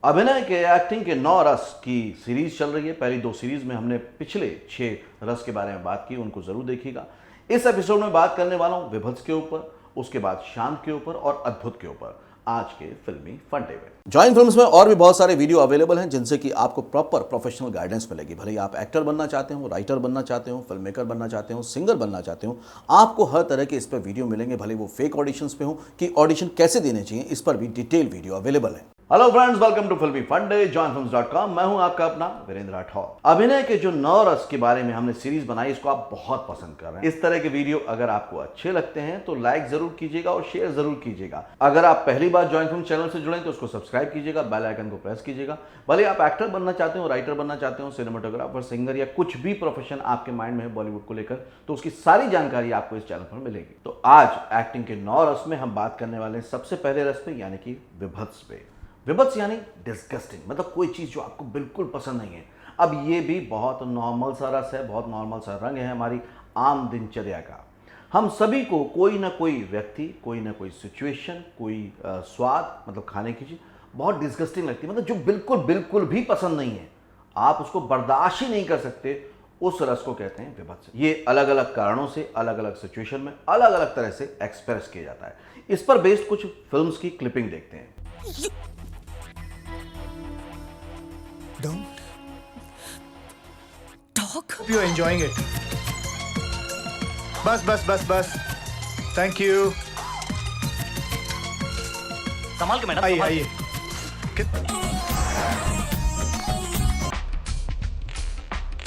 अभिनय के एक्टिंग के 9 रस की सीरीज चल रही है। पहली 2 सीरीज में हमने पिछले 6 रस के बारे में बात की, उनको जरूर देखिएगा। इस एपिसोड में बात करने वाला हूं विभत्स के ऊपर, उसके बाद शांत के ऊपर और अद्भुत के ऊपर, आज के फिल्मी फंडे में। जॉइन फिल्म्स में और भी बहुत सारे वीडियो अवेलेबल हैं जिनसे कि आपको प्रॉपर प्रोफेशनल गाइडेंस मिलेगी। भले ही आप एक्टर बनना चाहते हो, राइटर बनना चाहते हो, फिल्म मेकर बनना चाहते हो, सिंगर बनना चाहते हो, आपको हर तरह के इस पर वीडियो मिलेंगे। भले वो फेक ऑडिशंस पे हो कि ऑडिशन कैसे देने चाहिए, इस पर भी डिटेल वीडियो अवेलेबल है। हेलो फ्रेंड्स, वेलकम टू फिल्मी फंडे, joinfilms.com। मैं हूं आपका अपना वीरेंद्र राठौर। अभिनय के जो 9 रस के बारे में हमने सीरीज बनाई, इसको आप बहुत पसंद कर रहे हैं। इस तरह के वीडियो अगर आपको अच्छे लगते हैं तो लाइक जरूर कीजिएगा और शेयर जरूर कीजिएगा। अगर आप पहली बार जॉइन फिल्म चैनल से जुड़े तो उसको सब्सक्राइब कीजिएगा, बेल आइकन को प्रेस कीजिएगा। भले आप एक्टर बनना चाहते हो, राइटर बनना चाहते हो, सिनेमाटोग्राफर, सिंगर या कुछ भी प्रोफेशन आपके माइंड में है बॉलीवुड को लेकर, तो उसकी सारी जानकारी आपको इस चैनल पर मिलेगी। तो आज एक्टिंग के 9 रस में हम बात करने वाले हैं सबसे पहले रस पे, यानी कि विभत्स पे। विभत्स यानी डिस्गस्टिंग, मतलब कोई चीज जो आपको बिल्कुल पसंद नहीं है। अब ये भी बहुत नॉर्मल सा रस है, बहुत नॉर्मल सा रंग है हमारी आम दिनचर्या का। हम सभी को कोई ना कोई व्यक्ति, कोई ना कोई सिचुएशन, कोई स्वाद, मतलब खाने की चीज बहुत डिस्गस्टिंग लगती है, मतलब जो बिल्कुल बिल्कुल भी पसंद नहीं है, आप उसको बर्दाश्त ही नहीं कर सकते, उस रस को कहते हैं विभत्स। ये अलग अलग कारणों से, अलग अलग सिचुएशन में अलग अलग तरह से एक्सप्रेस किया जाता है। इस पर बेस्ड कुछ फिल्म्स की क्लिपिंग देखते हैं। Don't talk. Hope you're enjoying it. बस. Thank you. संभाल के मैडम, आइए.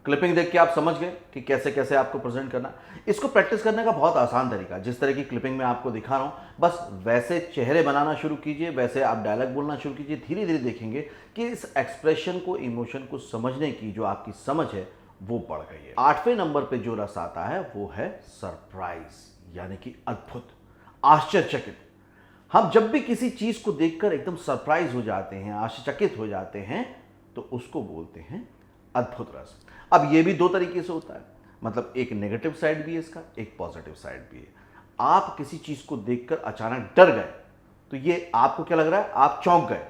क्लिपिंग देख के आप समझ गए कि कैसे कैसे आपको प्रेजेंट करना। इसको प्रैक्टिस करने का बहुत आसान तरीका, जिस तरह की क्लिपिंग में आपको दिखा रहा हूं, बस वैसे चेहरे बनाना शुरू कीजिए, वैसे आप डायलॉग बोलना शुरू कीजिए। धीरे धीरे देखेंगे कि इस एक्सप्रेशन को, इमोशन को समझने की जो आपकी समझ है वो बढ़ गई है। 8वें नंबर पे जो रस आता है वो है सरप्राइज, यानी कि अद्भुत, आश्चर्यचकित। हम जब भी किसी चीज को देखकर एकदम सरप्राइज हो जाते हैं, आश्चर्यचकित हो जाते हैं, तो उसको बोलते हैं अद्भुत रस। अब ये भी 2 तरीके से होता है, मतलब एक नेगेटिव साइड भी है इसका, एक पॉजिटिव साइड भी है। आप किसी चीज को देखकर अचानक डर गए तो ये आपको क्या लग रहा है, आप चौंक गए।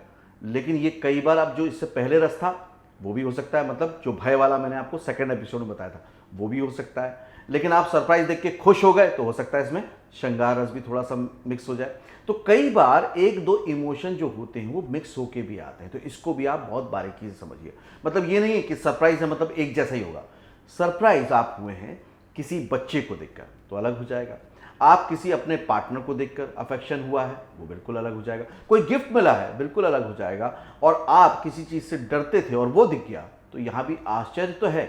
लेकिन ये कई बार अब जो इससे पहले रस था वो भी हो सकता है, मतलब जो भय वाला मैंने आपको सेकंड एपिसोड में बताया था वो भी हो सकता है। लेकिन आप सरप्राइज देख के खुश हो गए तो हो सकता है इसमें श्रृंगार रस भी थोड़ा सा मिक्स हो जाए। तो कई बार 1-2 इमोशन जो होते हैं वो मिक्स होके भी आते हैं, तो इसको भी आप बहुत बारीकी से समझिए। मतलब ये नहीं है कि सरप्राइज है मतलब एक जैसा ही होगा। सरप्राइज आप हुए हैं किसी बच्चे को देखकर तो अलग हो जाएगा, आप किसी अपने पार्टनर को देखकर अफेक्शन हुआ है वो बिल्कुल अलग हो जाएगा, कोई गिफ्ट मिला है बिल्कुल अलग हो जाएगा, और आप किसी चीज से डरते थे और वो दिख गया तो यहां भी आश्चर्य तो है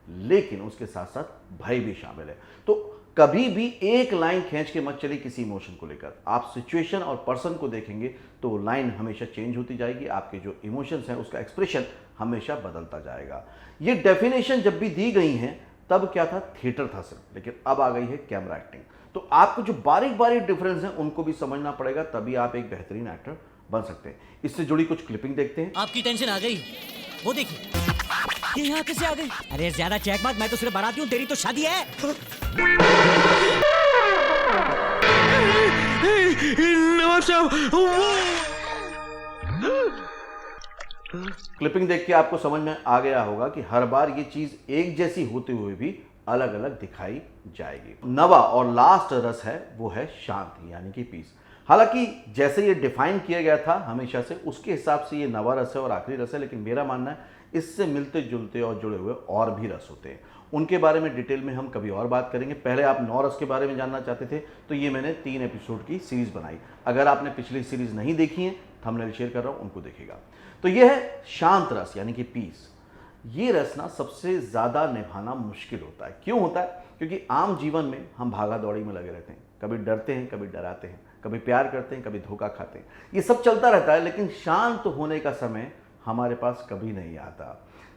लेकिन उसके साथ साथ भय भी शामिल है। तो कभी भी एक लाइन खींच के मत चलिए किसी इमोशन को लेकर। आप सिचुएशन और पर्सन को देखेंगे तो लाइन हमेशा चेंज होती जाएगी, आपके जो इमोशंस हैं उसका एक्सप्रेशन हमेशा बदलता जाएगा। ये डेफिनेशन जब भी दी गई हैं तब क्या था, थिएटर था सिर्फ, लेकिन अब आ गई है कैमरा एक्टिंग। तो आपको जो बारीक बारीक डिफरेंस है उनको भी समझना पड़ेगा, तभी आप एक बेहतरीन एक्टर बन सकते हैं। इससे जुड़ी कुछ क्लिपिंग देखते हैं। आपकी टेंशन आ गई, वो देखिए ये यहाँ कैसे आ गई। अरे ज्यादा चेक मत, मैं तो सिर्फ बाराती हूँ, तेरी तो शादी है। क्लिपिंग देख के आपको समझ में आ गया होगा कि हर बार ये चीज एक जैसी होते हुए भी अलग अलग दिखाई जाएगी। 9वां और लास्ट रस है वो है शांति, यानी कि पीस। हालांकि जैसे ये डिफाइन किया गया था हमेशा से, उसके हिसाब से ये 9वां रस है और आखिरी रस है, लेकिन मेरा मानना है इससे मिलते जुलते और जुड़े हुए और भी रस होते हैं। उनके बारे में डिटेल में हम कभी और बात करेंगे। पहले आप 9 रस के बारे में जानना चाहते थे तो ये मैंने 3 एपिसोड की सीरीज बनाई। अगर आपने पिछली सीरीज नहीं देखी है, थंबनेल शेयर कर रहा हूं, उनको देखिएगा। तो ये है शांत रस, यानी कि पीस। ये रस ना सबसे ज्यादा निभाना मुश्किल होता है। क्यों होता है? क्योंकि आम जीवन में हम भागा दौड़ी में लगे रहते हैं, कभी डरते हैं, कभी डराते हैं, कभी प्यार करते हैं, कभी धोखा खाते हैं, ये सब चलता रहता है। लेकिन शांत होने का समय हमारे पास कभी नहीं आता।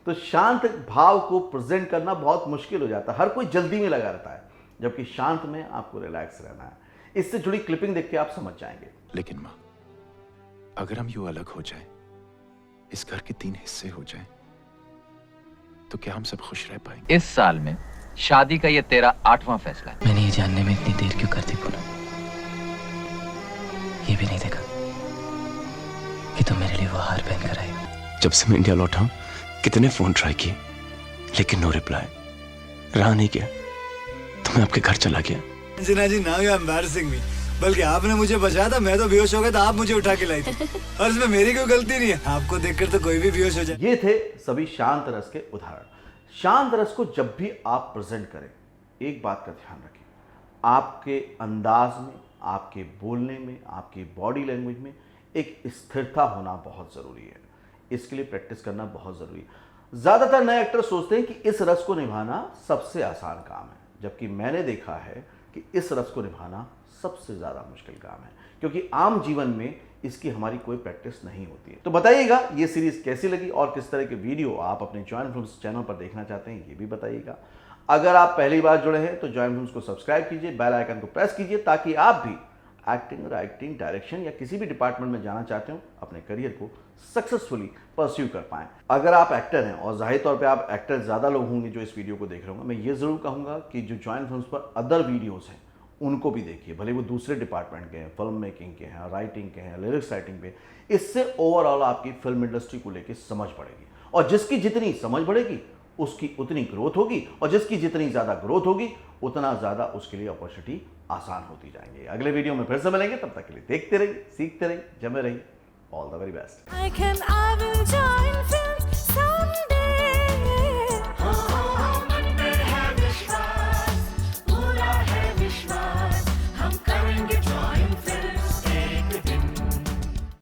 तो शांत भाव को प्रेजेंट करना बहुत मुश्किल हो जाता है, हर कोई जल्दी में लगा रहता है, जबकि शांत में आपको रिलैक्स रहना है। इससे जुड़ी क्लिपिंग देख के आप समझ जाएंगे। लेकिन माँ, अगर हम यूं अलग हो जाएं, इस घर के 3 हिस्से हो जाएं, तो क्या हम सब खुश रह पाएंगे? इस साल में शादी का ये तेरा 8वां फैसला है। मैंने ये जानने में इतनी देर क्यों कर दी पूनम? ये भी नहीं देखा कि तुम मेरे लिए वो हार पहन कर आई। जब से मैं इंडिया लौटा हूं कितने फोन ट्राई किए, लेकिन नो रिप्लाई। रहा नहीं गया तो मैं आपके घर चला गया। अंजना जी, now you are embarrassing me. बल्कि आपने मुझे बचाया था, मैं तो बेहोश हो गया था, आप मुझे उठा के लाई थी। और इसमें मेरी कोई गलती नहीं है, आपको देखकर तो कोई भी बेहोश हो जाए। ये थे सभी शांत रस के उदाहरण। शांत रस को जब भी आप प्रेजेंट करें, एक बात का ध्यान रखें, आपके अंदाज में, आपके बोलने में, आपकी बॉडी लैंग्वेज में एक स्थिरता होना बहुत ज़रूरी है। इसके लिए प्रैक्टिस करना बहुत ज़रूरी है। ज़्यादातर नए एक्टर सोचते हैं कि इस रस को निभाना सबसे आसान काम है, जबकि मैंने देखा है कि इस रस को निभाना सबसे ज़्यादा मुश्किल काम है, क्योंकि आम जीवन में इसकी हमारी कोई प्रैक्टिस नहीं होती है। तो बताइएगा ये सीरीज़ कैसी लगी और किस तरह के वीडियो आप अपने जॉइन फिल्म्स चैनल पर देखना चाहते हैं, ये भी बताइएगा। अगर आप पहली बार जुड़े हैं तो जॉइन फिल्म्स को सब्सक्राइब कीजिए, बेल आइकन को प्रेस कीजिए, ताकि आप भी एक्टिंग, राइटिंग, डायरेक्शन या किसी भी डिपार्टमेंट में जाना चाहते हो, अपने करियर को सक्सेसफुली परस्यू कर पाएं। अगर आप एक्टर हैं, और जाहिर तौर पे आप एक्टर ज़्यादा लोग होंगे जो इस वीडियो को देख रहे होंगे, मैं ये ज़रूर कहूँगा कि जो जॉइन फिल्म्स पर अदर वीडियोज़ हैं उनको भी देखिए, भले वो दूसरे डिपार्टमेंट के हैं, फिल्म मेकिंग के हैं, राइटिंग के हैं, लिरिक्स राइटिंग पे। इससे ओवरऑल आपकी फिल्म इंडस्ट्री को लेकर समझ बढ़ेगी, और जिसकी जितनी समझ बढ़ेगी उसकी उतनी ग्रोथ होगी, और जिसकी जितनी ज़्यादा ग्रोथ होगी उतना ज़्यादा उसके लिए अपॉर्चुनिटी आसान होती जाएंगी। अगले वीडियो में फिर से मिलेंगे, तब तक के लिए देखते रहिए, सीखते रहिए, जमे रहिए। All the very best. I will join films.